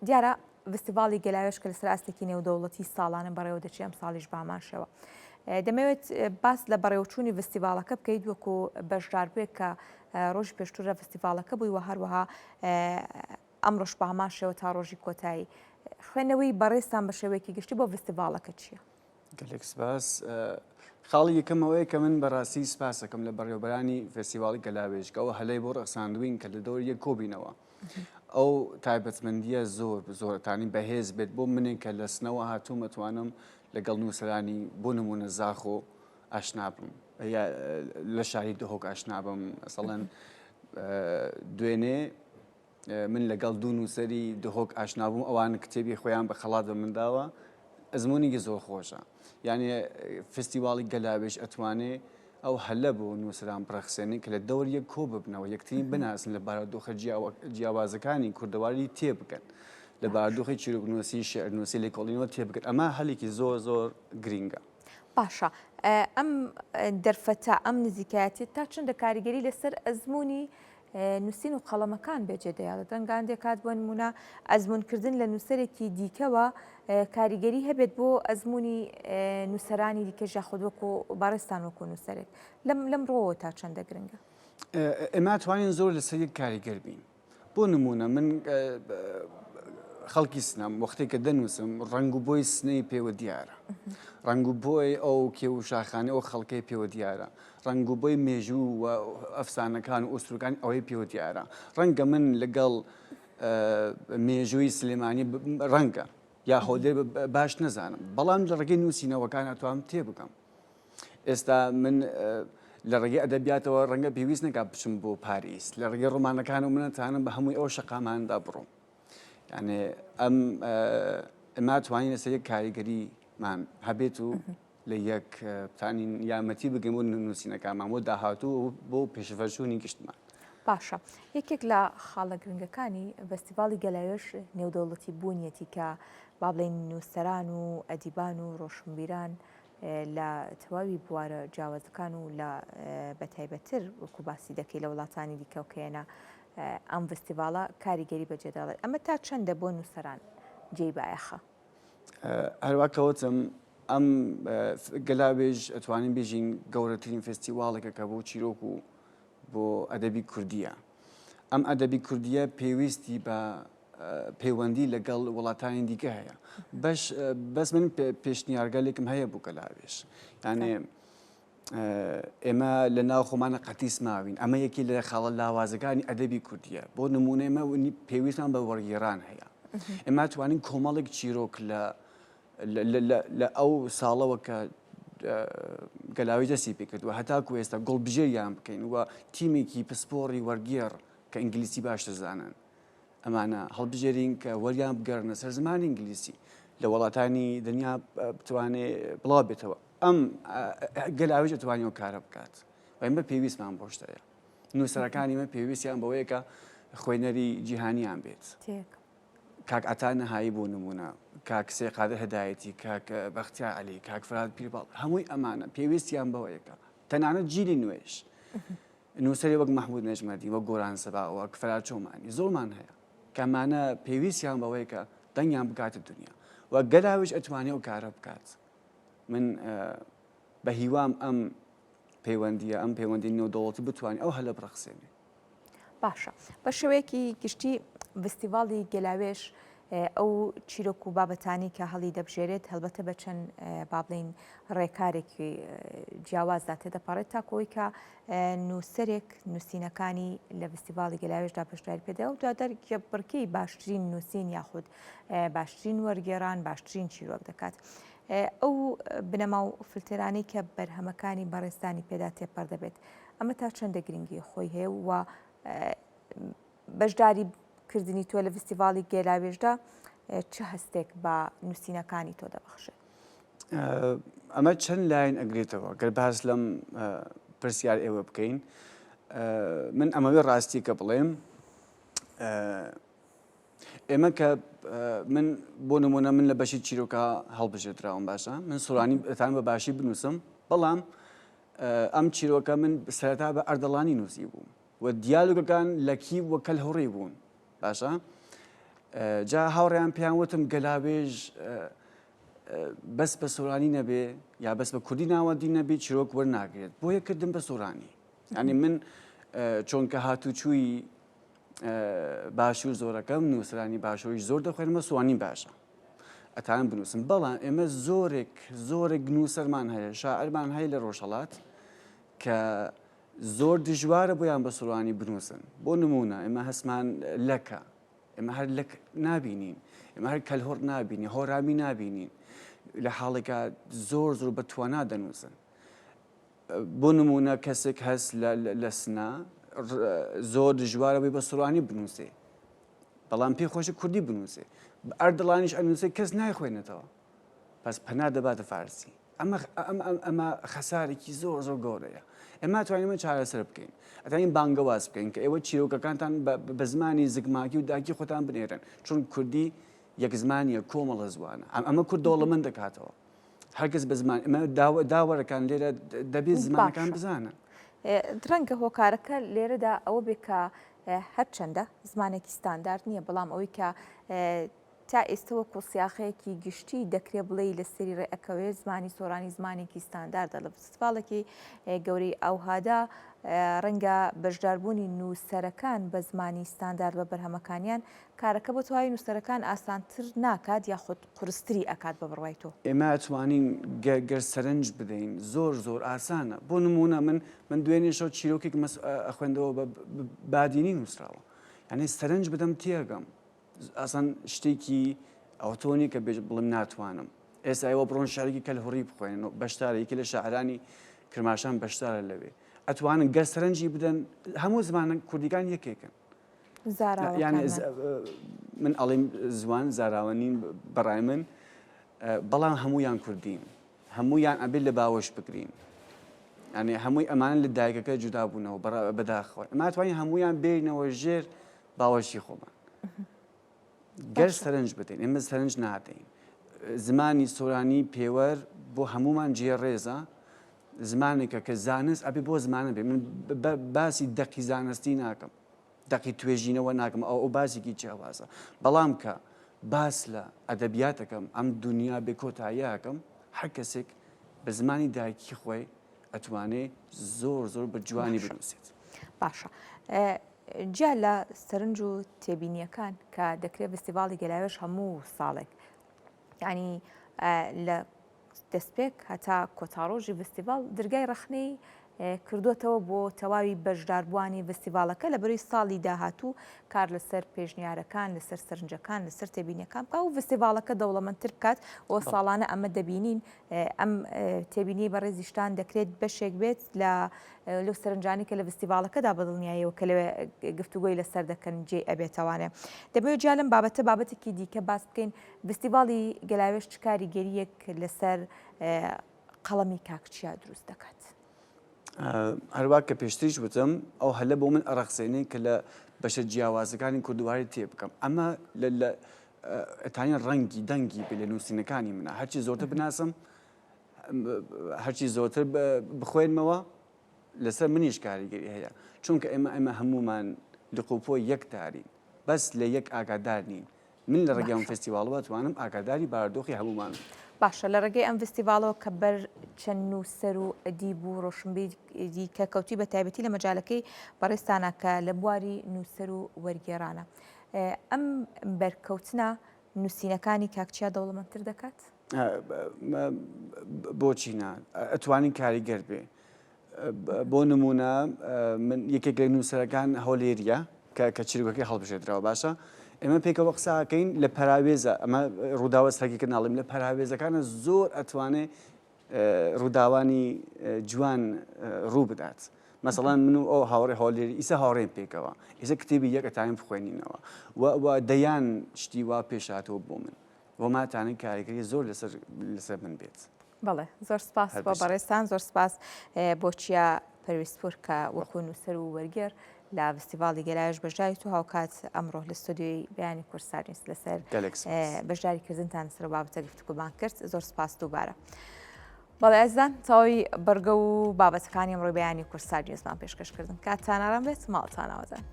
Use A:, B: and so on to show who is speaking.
A: دیارە فستیڤاڵی گەلاوێش کە لەسەر ئاستێکی نێودەوڵەتی ساڵانە بەڕێوە دەچێت ئەم ساڵیش باماشەوە. دەمەوێت باس لە بەڕێوەچوونی فستیڤاڵەکە بکەیت وەکو بەشداربووێک کە ڕۆژی پێشترە فستیڤاڵەکە بووی و هەروەها ئەمڕۆژ باماشەوە تا ڕۆژی کۆتایی. خوێندنەوەی بەڕێستان بە شێوەیەکی گشتی بۆ فستیڤاڵەکە چییە؟
B: گەلێک سپاس. خاڵی یەکەم ئەوەیە کە من بەڕاستی سپاس دەکەم لە بەڕێوەبەرانی فستیڤاڵی گەلاوێژگەوە هەلەی بۆ ڕەخساندوین کە لە دەوری یەک کۆبینەوە. ئەو تایبەتمەندیە زۆرتانی بەهێز بێت بۆ منێک کە لە سنەوە هاتوو مەتوانم لەگەڵ نووسرانی بۆ نمونە زاخۆ ئاشنا بم لە شاری دهۆک ئاشنا بم. مەسەڵەن دوێنێ من لەگەڵ دوو نووسەری دهۆک ئاشنا بووم، ئەوان کتێبی خۆیان بە خەڵات بە منداوە، ئەزممویگە زۆر خۆشە. یعنی فستیڤاڵی گەلاوێژ ئەتوانێ ئەو هەلە بۆ نووسران بڕەخسێنی کە لە دەور یەک کۆ ببنەوە، یەکترین بناسن لە بارودۆخە جیاوازەکانی کوردەواری تێبگەن، لە بارودۆخی چیرۆکنووسی شێعرنووسی لێکۆڵینەوە تێبگەن. ئەمە هەلێکی زۆر زۆر گرینگە.
A: باشە، ئەم دەرفەتە ئەم نزیکایەتی تا چەندە کاریگەری لەسەر ئەزمموی نووسین و قەڵەمەکان بێجێ دەیاڵێت. دەنگان دێکات بۆ نمونە ئەزمونکردن لە نووسەرێکی دیکەوە کاریگەری هەبێت بۆ ئەزمموی نووسەرانی دیکەژ یاخود وەکو بەڕێستان وەکو نووسەرێک لەم ڕۆوە تا چەندە گرنگە؟
B: ئێمە توانین زۆر لەسەر یەک کاریگەر بین. بۆ نمونە من خەڵکی سنەم وەختێک کە دەنووسم ڕنگ و بۆی سنەی پێوە دیارە، ڕنگ و بۆی ئەو کێ و شاخانەی ئەو خەڵکەی پێوە دیارە، ڕنگ و بۆی مێژوو و ئەفسانەکان و ئوستورەکان ئەوەی پێوە دیارە. ڕەنگە من لەگەڵ مێژووی سلێمانی ڕەنگە یا هەودێ باش نەزانم، بەڵام لە ڕێگەی نووسینەوەکان ئەتوانم تێبگەم. ئێستا من لە ڕێگەی ئەدەبیاتەوە ڕەنگە پێویست نەکات بچم بۆ پاریس، لە ڕێگەی ڕۆمانەکان و منەتوانم بە هەمووی ئەو شەقاماندا بڕۆم. یعنی ئەمە توانین لەسەر یەک کاریگەریمان هەبێت و لە یەک بتانین یامەتی بگەین بۆ نووسینەکانمان بۆ داهاتوو بۆ پێشەفەرچوونی گشتمان.
A: باشە، یەکێک لە خاڵە گرنگەکانی فستیڤاڵی گەلاوێژ نێودەوڵەتی بوونیەتی کە با بڵێن نووسەران و ئەدیبان و ڕۆشنبیران لە تەواوی بوارە جیاوازەکان و لە بەتایبەتتر وەکو باسی دەکەی لە وڵاتانی دیکەوکەیەنە ئەم فستیڤاڵە کاریگەری بەجێداڵێت. ئەمە تا چەندە بۆ نووسەران جێی بایەخە؟
B: هەروە کەوتم ئەم گەلاوێژ ئەتوانین بێژین گەورەترین فستیڤاڵێکە کە بۆ چیرۆک و بۆ ئەدەبی کوردیە. ئەم ئەدەبی کوردیە پێویستی بە پەیوەندی لەگەڵ وڵاتانی دیکە هەیە. بەس من پێشنیارگەلێکم هەیە بۆ گەلاوێژ. یانێ ئێمە لە ناو خۆمانە قەتیس ماوین، ئەمە یەکی لە خاڵە لاوازەکانی ئەدەبی کوردیە. بۆ نمونە ئێمە پێویستمان بە وەرگێڕان هەیە. ئێمە توانین کۆمەڵێک چیرۆک لە ئەو ساڵەوە کە گەلاوێژ دەستی پێکردووە هەتاکو ئێستا گوڵبژێریان بکەین وە تیمێکی پسپۆڕی وەرگێڕ کە ئینگلیسی باش دەزانن، ئەمانە هەڵبژێرین کە وەریان بگەڕنە سەر زمانی ئینگلیسی لە وڵاتانی دنیا بتوانێت بڵاو بێتەوە. ئەم گەلاوێژ ئەتوانیەوە کارە بکات و ئێمە پێویستمان بۆ شتەیە. نووسەرەکانی ئێمە پێویستیان بەوەیە کە خوێنەری جیهانیان بێت. کاک ئەتا نەهایی بۆ نمونە، کاک سێقادر هەدایەتی، کاک بەختیار عەلی، کاک فرات پیرباڵ، هەمووی ئەمانە پێویستیان بەوەیەکە. تەنانەت جیلی نوێش نووسەری وەک مەحموود نەجمەدی، وەک گۆران سەبا، وەک فرات چۆمانی زۆرمان هەیە کە ئەمانە پێویستیان بەوەیە کە دەنگیان بکاتە دنیا و گەلاوێژ ئەتوانێت و کارە بکات. من بە هیوام ئەم پەیوەندیە ئەم پەیوەندی نێودەوڵەتی بتوانێت ئەو هەلە بڕەخسێنێ.
A: باشە، بە شێوەیەکی گشتی فستیڤاڵی گەلاوێژ ئەو چیرۆک و بابەتانی کە هەڵی دەبژێرێت هەڵبەتە بە چەند با بڵێن ڕێکارێکی جیاوازدا تێدەپەڕێت تاکۆی کە نووسەرێک نووسینەکانی لە فستیڤاڵی گەلاوێژدا پشتیوانی پێدە و دادەرکە بڕکەی باشترین نووسین یاخود باشترین وەرگێڕان باشترین چیرۆک دەکات. ئەو بنەما و فلترانەی کە بەرهەمەکانی بەڕێستانی پێدا تێپەر دەبێت ئەمە تا چەندە گرنگی خۆی هەیە و بەشداری کردنی تۆ لە فستیڤاڵی گەلاوێژدا چه هەستێک بە نووسینەکانی تۆ دەبەخشێت؟
B: ئەمە چەند لاین ئەگرێتەوە گەر باس لەم پرسیار ئێوە بکەین. من ئەمەوێ ڕاستی کە بڵێم ئێمە کە من بۆ نمونە من لە بەشی چیرۆکە هەڵبژێتراوم باشە، من سوڕانی ئەتان بە باشی بنووسم، بەڵام ئەم چیرۆکە من سەرەتا بە ئەردەڵانی نووسی بووم و دیالۆگەکان لە کی وە کەل هەوڕێی بوون باشە. جا هاوڕێیان پێیان وتم گەلاوێژ بەس بە سۆرانی نەبێ یا بەس بە کوردی ناوەندی نەبێ چیرۆک وەرناگرێت بۆیە کردم بە سۆرانی ینی من چۆنکە هاتوچووی باشوور زۆرەکەم نووسرانی باشووری زۆر دەخوێنمە سوانی باشە ئەتان بنووسم بەڵام ئێمە زۆرێک نووسەرمان هەیە شاعرمان هەیە لە ڕۆژهەڵات کە زۆر دژوارە بۆیان بە سوڕانی بنووسن بۆ نمونە ئێمە هەسمان لەکە ئێمە هەر لەک نابینین ئێمە هەر کەلهۆڕ نابینی هۆرامی نابینین لە حاڵێکە زۆر بەتوانا دەنووسن بۆ نمونە کەسێک هەست لە سنا زۆر دژوارە بێ بە سوڕانی بنووسێ بەڵام پێی خۆشە کوردی بنووسێ ئەردڵانیش ئەنووسێ کەس نایخوێنێتەوە پس پەنا دەباتە فارسی ئەمە خەسارێکی زۆر گەورەیە ئێمە توانینمە چارەسەر بکەین ئەتانین بانگەواز بکەین کە ئێوە چیرۆکەکانتان بە زمانی زگماکی و داکی خۆتان بنێرن چون کوردی یەک زمانیە کۆمەڵە زوانە ئەمە کورد دەوڵەمەند دەکاتەوە هەرگەز بە زمان ئەمە داوەرەکان لێرە دەبێت زمانەکان بزانن
A: درەنگە هۆکارەکە لێرەدا ئەوە بێ کە هەرچەندە زمانێکی ستاندارد نییە بەڵام ئەوەی کە تا ئێستەوە کۆسیاخەیەکی گشتی دەکرێت بڵێ لە سەری ڕێئەکەوێت زمانی سۆرانی زمانێکی ستانداردە لە فستیڤالێکی گەورەی ئەوهادا ڕەنگە بەشداربوونی نووسەرەکان بە زمانی ستاندارد بە بەرهەمەکانیان کارەکە بە تەواوی نووسەرەکان ئاسانتر ناکات یاخود قورستری ئەکات بە بڕوای تۆ
B: ئێمە ئەتوانین گەر سەرنج بدەین زۆر ئاسانە بۆ نمونە من دوێنێشەوە چیرۆکێک خوێندەوە بادینی نووسراوە یعنی سەرنج بدەم تێگەم ئاسان شتێکی ئەوتۆنی کە بڵم ناتوانم ئێستا ئێوە بڕۆن شارێکی کەلهوڕی بخوێنن و بەشدارێکی لە شاعرانی کرماشان بەشدارە لەوێ ئەتوانن گەر سەرنجی بدەن هەموو زمانە کوردیەکان یەکێکن یعنی من ئەڵێم زوان زاراوەنین بەڕای من بەڵام هەموویان کوردین هەموویان ئەبێت لە باوەش بگرین ینی هەمووی ئەمانە لە دایکەکە جودا بوونەوە بەداخەوە ئەمە توانین هەموویان بێنەوە ژێر باوەشی خۆمان گەر سەرنج بدەین ئێمە سەرنج نادەین زمانی سۆرانی پێوەر بۆ هەمومان جێڕێزە زمانێکە کە زانست ئەبێ بۆ زمانە بێ من باسی دەقی زانستی ناکەم دەقی توێژینەوە ناکەم ئەو باسێکی جیاوازە بەڵام کە باس لە ئەدەبیاتەکەم ئەم دنیا بێ کۆتاییەکەم هەر کەسێک بە زمانی دایکی خۆی ئەتوانێت زۆر بە جوانی بنووسێت
A: باشە جیا لە سەرنج و تێبینیەکان کە دەکرێت فستیڤاڵی گەلاوێژ هەموو ساڵێک ینی لە دەستپێک هەتا کۆتاڕۆژی فستیڤاڵ دەرگای ڕەخنەی کردوتەوە بۆ تەواوی بەشداربووانی فستیڤاڵەکە لە بەروی ساڵی داهاتوو کار لەسەر پێشنیارەکان لەسەر سەرنجەکان لەسەر تێبینیەکان بکە و فستیڤاڵەکە دەوڵەمەندتر بکات و ساڵانە ئەمە دەبینین ئەم تێبینی بەڕێزیشتان دەکرێت بەشێک بێت لە سەرنجانی کە لە فستیڤاڵەکەدا بەدڵنیایەوە کە لەوێ گفتوگۆی لەسەر دەکەن جێ ئەبێتەوانێ دەبێت جا لەم بابەتێکی دیکە باس بکەین فستیڤاڵی گەلاوێژ چ کاریگەریەک لەسەر قەڵەمی کاکچیا دروست دەکات
B: هەروە کە پێشتریش وتم ئەو هەلە بۆ من ئەڕەخسێنەی کە لە بەشە جیاوازەکانی کوردواری تێ بکەم ئەمە لە ئەتانین ڕەنگی دەنگی بێ لە نووسینەکانی منە هەرچی زۆرتر بناسم هەرچی زۆرتر بخوێنمەوە لەسەر منیش کاریگەری هەیە چونکە ئێمە هەمومان لە قوپۆی یەک دارین بەس لە یەک ئاگادار نین من لە ڕێگەی ئەم فستیڤاڵەوە توانم ئاگاداری بارودۆخی هەمومان
A: باشە لە ڕێگەی ئەم فستیڤاڵەوە کە بەر چەند نووسەر و ئەدیب و ڕۆشنبیری کە کەوتی بە تایبەتی لە مەجالەکەی بەڕێستانە کە لە بواری نووسەر و وەرگێڕانە ئەم بەرکەوتنە نووسینەکانی کاکچیا دەوڵەمەندتر دەکات
B: بۆچی نا ئەتوانین کاریگەر بێ بۆ نمونە من یەکێک لە نووسەرەکان هەولێریە کە چیرۆکەکەی هەڵبژێترەوە باشە ئێمە پێکەوە قساکەین لە پەراوێزە ئەمە ڕووداوە سەرکیکە ناڵیم لە پەراوێزەکانە زۆر ئەتوانێت ڕووداوانی جوان ڕوو بدات مەسەڵەن من و ئەو هاوڕێ هەولێری ئیسا هاوڕێم پێکەوە ئیسا کتێبی یەکەتانیم بخوێنینەوە و دەیان شتی وا پێشاتەوە بۆ من وەماتانە کاریگەری زۆر لەسەر من بێت
A: بەڵێ زۆر سپاس بۆ بەڕێستان زۆر سپاس بۆ چیا پەرویستپور کە وەکو نووسەر و وەرگێر لە فستیڤاڵی گەلاوێژ بەشداری تو هاوکات ئەمڕۆ لە ستۆدیۆی بەیانی کورسانیست لەسەر بەشداریکردنتان سەر بابەتە گفتوگۆمان کرد زۆر سپاس دووبارە بەڵێ ئەزان تەواوی بەرگە و بابەتەکانی ئەمڕۆی بەیانی کورسانیستمان پێشکەشکردن کاتتان ئارام بێت ماڵتان ئاوازان